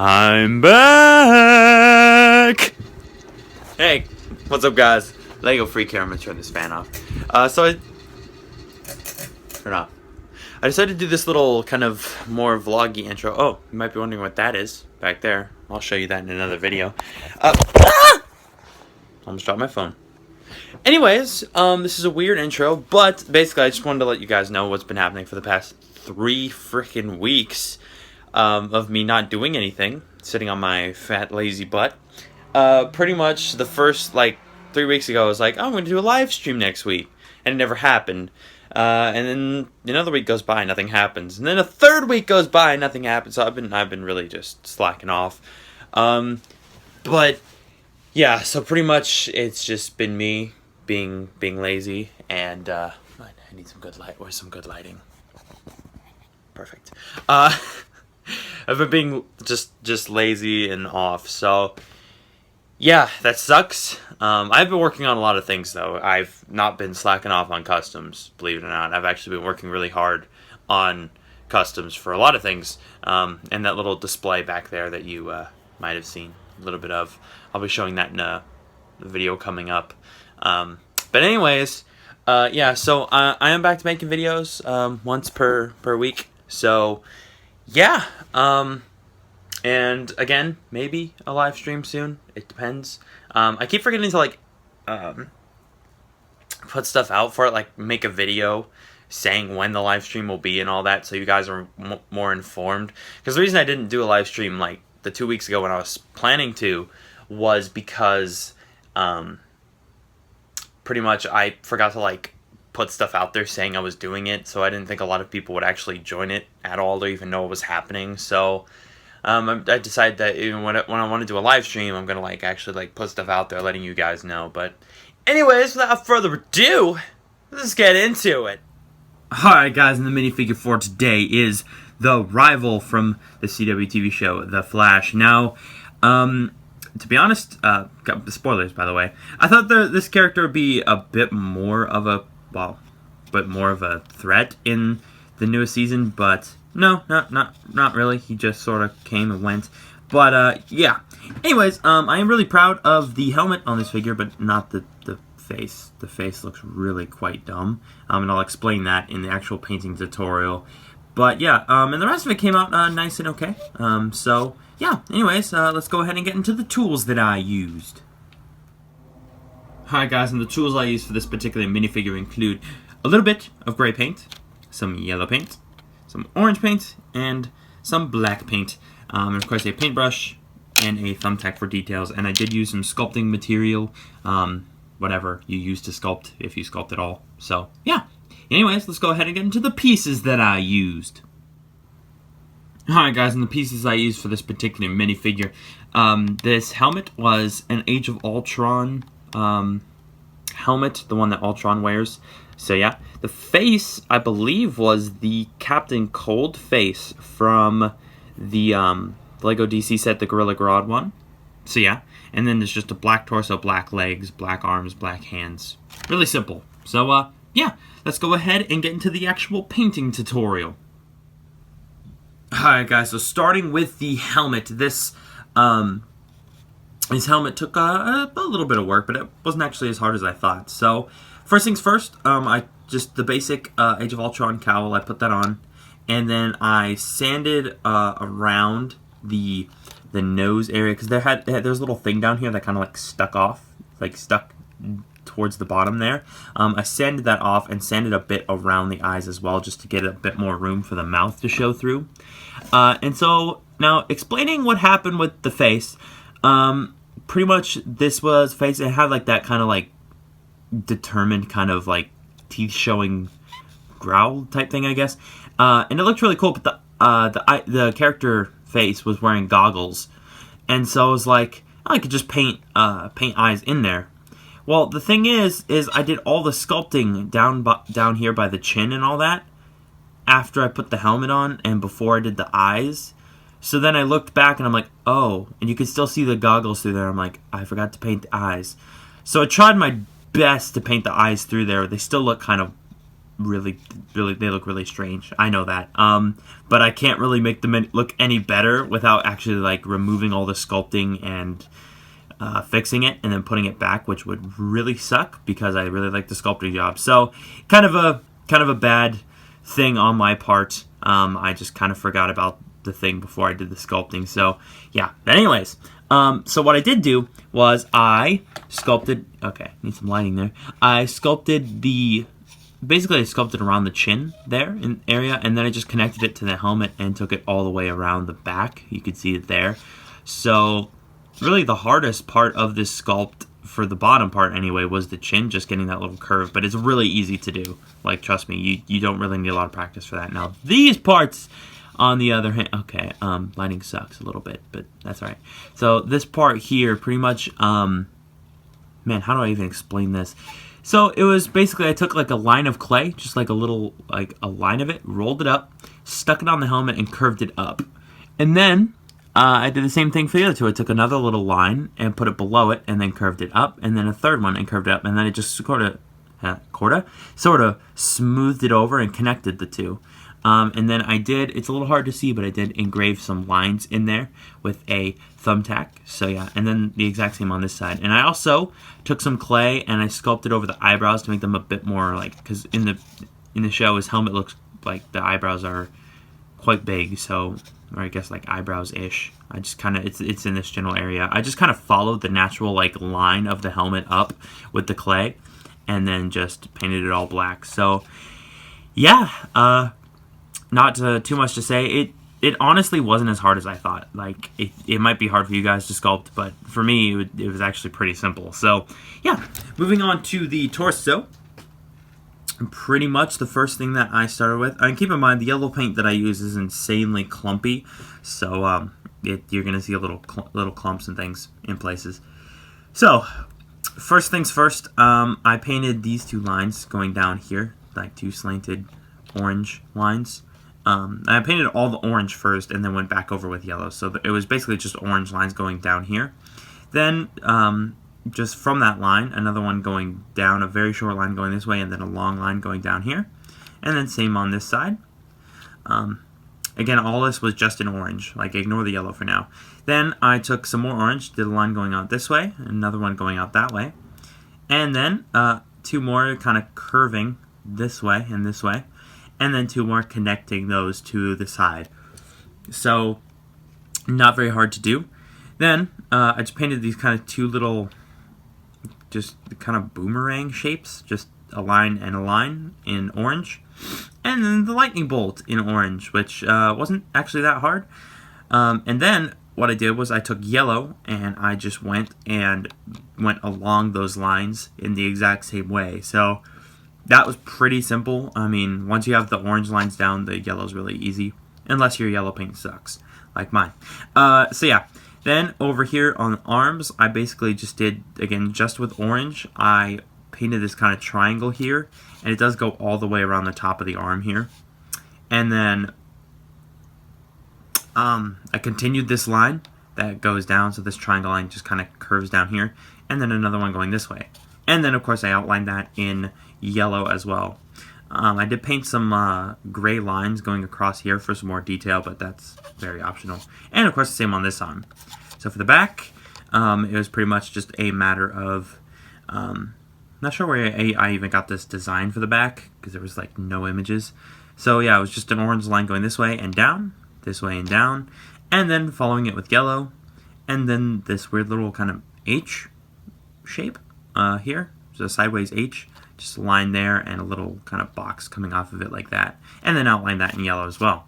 I'm back! Hey, what's up guys? Lego Freak here. I'm gonna turn this fan off. Turn off. I decided to do this little kind of more vloggy intro. Oh, you might be wondering what that is back there. I'll show you that in another video. Almost dropped my phone. Anyways, this is a weird intro, but basically I just wanted to let you guys know what's been happening for the past 3 freaking weeks of me not doing anything, sitting on my fat lazy butt. Pretty much the first 3 weeks ago I was like, oh, I'm going to do a live stream next week, and it never happened. And then another week goes by, nothing happens, and then a third week goes by, nothing happens. So I've been really just slacking off. But yeah, so pretty much it's just been me being lazy, and I need some good light. Where's some good lighting? Perfect. I've been being just lazy and off. So yeah, that sucks. I've been working on a lot of things though. I've not been slacking off on customs, believe it or not. I've actually been working really hard on customs for a lot of things. And that little display back there that you might have seen a little bit of. I'll be showing that in a video coming up. But anyways, yeah, so I am back to making videos once per week. So yeah, and again, maybe a live stream soon. It depends. I keep forgetting to put stuff out for it, make a video saying when the live stream will be and all that, so you guys are more informed. Because the reason I didn't do a live stream the 2 weeks ago when I was planning to was because pretty much I forgot to put stuff out there saying I was doing it, so I didn't think a lot of people would actually join it at all or even know it was happening. So I decided that even when I want to do a live stream, I'm gonna actually put stuff out there letting you guys know. But anyways, without further ado, let's get into it. Alright guys, and the minifigure for today is the rival from the CW TV show, The Flash. Now, to be honest, spoilers by the way, I thought this character would be a bit more of a threat in the newest season, but no, not really. He just sort of came and went. But yeah. Anyways, I am really proud of the helmet on this figure, but not the face. The face looks really quite dumb, and I'll explain that in the actual painting tutorial. But yeah, and the rest of it came out nice and okay. So yeah. Anyways, let's go ahead and get into the tools that I used. Alright guys, and the tools I used for this particular minifigure include a little bit of gray paint, some yellow paint, some orange paint, and some black paint. And of course a paintbrush and a thumbtack for details. And I did use some sculpting material, whatever you use to sculpt, if you sculpt at all. So yeah. Anyways, let's go ahead and get into the pieces that I used. Alright guys, and the pieces I used for this particular minifigure. This helmet was an Age of Ultron helmet, the one that Ultron wears. So yeah, the face I believe was the Captain Cold face from the Lego DC set, the Gorilla Grodd one. So yeah, and then there's just a black torso, black legs, black arms, black hands. Really simple. So yeah, let's go ahead and get into the actual painting tutorial. Alright guys, so starting with the helmet, this helmet took a little bit of work, but it wasn't actually as hard as I thought. So, first things first, the basic Age of Ultron cowl, I put that on, and then I sanded around the nose area, because there's a little thing down here that kind of stuck towards the bottom there. I sanded that off and sanded a bit around the eyes as well, just to get a bit more room for the mouth to show through. And so, now explaining what happened with the face, pretty much this was face. It had that kind of determined kind of teeth showing growl type thing, I guess. And it looked really cool, but the character face was wearing goggles, and so I was like, I could just paint eyes in there. Well, the thing is I did all the sculpting down here by the chin and all that after I put the helmet on and before I did the eyes. So then I looked back and I'm like, oh, and you can still see the goggles through there. I'm like, I forgot to paint the eyes. So I tried my best to paint the eyes through there. They still look kind of really, they look really strange. I know that. But I can't really make them look any better without actually like removing all the sculpting and fixing it and then putting it back, which would really suck because I really like the sculpting job. So kind of a bad thing on my part. I just kind of forgot about the thing before I did the sculpting. So yeah. But anyways, so what I did do was I sculpted. Okay, need some lighting there. I sculpted basically I sculpted around the chin there in area, and then I just connected it to the helmet and took it all the way around the back. You could see it there. So really the hardest part of this sculpt, for the bottom part anyway, was the chin, just getting that little curve. But it's really easy to do. Like, trust me, you don't really need a lot of practice for that. Now, these parts, on the other hand, okay, lighting sucks a little bit, but that's alright. So this part here, pretty much, man, how do I even explain this? So it was basically, I took like a line of clay, just like a little, like a line of it, rolled it up, stuck it on the helmet, and curved it up. And then I did the same thing for the other two. I took another little line and put it below it, and then curved it up, and then a third one and curved it up, and then it just sort of smoothed it over and connected the two. And then it's a little hard to see, but I did engrave some lines in there with a thumbtack. So yeah, and then the exact same on this side. And I also took some clay and I sculpted over the eyebrows to make them a bit more like, because in the show his helmet looks like the eyebrows are quite big, so, or I guess like eyebrows-ish. I just kind of, it's in this general area. I just kind of followed the natural like line of the helmet up with the clay, and then just painted it all black. So yeah, not too much to say. It honestly wasn't as hard as I thought. Like, it might be hard for you guys to sculpt, but for me, it was actually pretty simple. So yeah, moving on to the torso. Pretty much the first thing that I started with, and keep in mind the yellow paint that I use is insanely clumpy, so you're gonna see little clumps and things in places. So first things first, I painted these two lines going down here, like two slanted orange lines. I painted all the orange first and then went back over with yellow, so it was basically just orange lines going down here. Then just from that line, another one going down, a very short line going this way, and then a long line going down here. And then same on this side. Again, all this was just in orange, like ignore the yellow for now. Then I took some more orange, did a line going out this way, another one going out that way. And then two more kind of curving this way and this way. And then two more connecting those to the side. So, not very hard to do. Then, I just painted these kind of two little, just kind of boomerang shapes, just a line and a line in orange. And then the lightning bolt in orange, which wasn't actually that hard. And then, what I did was I took yellow, and I just went along those lines in the exact same way. So, that was pretty simple. I mean, once you have the orange lines down, the yellow's really easy. Unless your yellow paint sucks, like mine. So yeah, then over here on the arms, I basically just did, again, just with orange, I painted this kind of triangle here. And it does go all the way around the top of the arm here. And then I continued this line that goes down. So this triangle line just kind of curves down here. And then another one going this way. And then, of course, I outlined that in yellow as well. I did paint some gray lines going across here for some more detail, but that's very optional. And, of course, the same on this arm. So for the back, it was pretty much just a matter of... not sure where I even got this design for the back, because there was, like, no images. So, yeah, it was just an orange line going this way and down, this way and down, and then following it with yellow, and then this weird little kind of H shape. Here, so a sideways H, just a line there and a little kind of box coming off of it like that, and then outline that in yellow as well.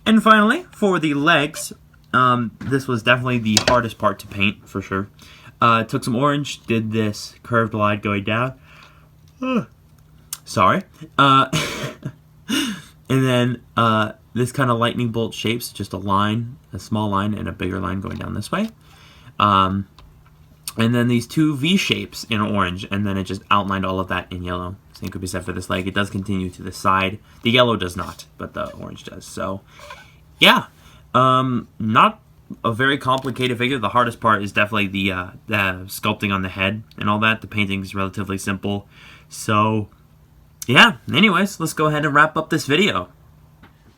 And finally, for the legs, this was definitely the hardest part to paint for sure. Took some orange, did this curved line going down. Sorry. And then this kind of lightning bolt shapes, just a line, a small line, and a bigger line going down this way. And then these two V shapes in orange, and then it just outlined all of that in yellow. Same could be said for this leg. It does continue to the side. The yellow does not, but the orange does. So, yeah. Not a very complicated figure. The hardest part is definitely the sculpting on the head and all that. The painting is relatively simple. So, yeah, anyways, let's go ahead and wrap up this video.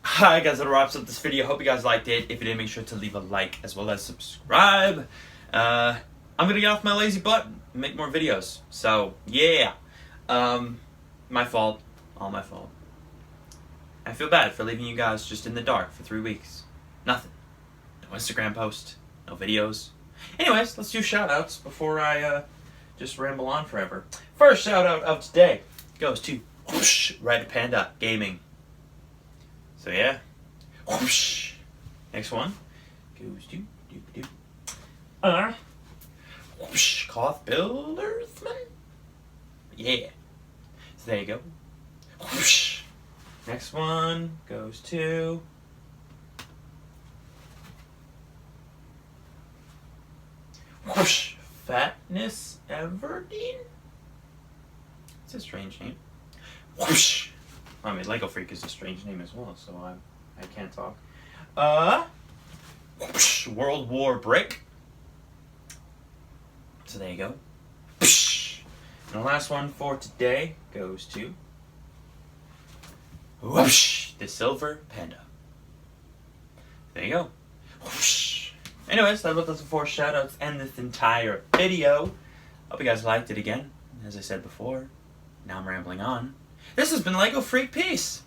Hi guys, that wraps up this video. Hope you guys liked it. If you did, make sure to leave a like as well as subscribe. I'm gonna get off my lazy butt and make more videos. So yeah, my fault, all my fault. I feel bad for leaving you guys just in the dark for 3 weeks. Nothing. No Instagram post, no videos. Anyways, let's do shoutouts before I just ramble on forever. First shoutout of today goes to Red Panda Gaming. So yeah, whoosh. Next one goes to whoosh, Cloth Buildersman. Yeah. So there you go. Whoosh. Next one goes to whoosh, Fatness Everdeen. It's a strange name. Whoosh. I mean, Lego Freak is a strange name as well, so I can't talk. Whoosh, World War Brick. So there you go. Whoosh. And the last one for today goes to whoosh, the Silver Panda. There you go. Whoosh. Anyways, that was the 4 shoutouts and this entire video. Hope you guys liked it again. As I said before, now I'm rambling on. This has been Lego Freak. Peace.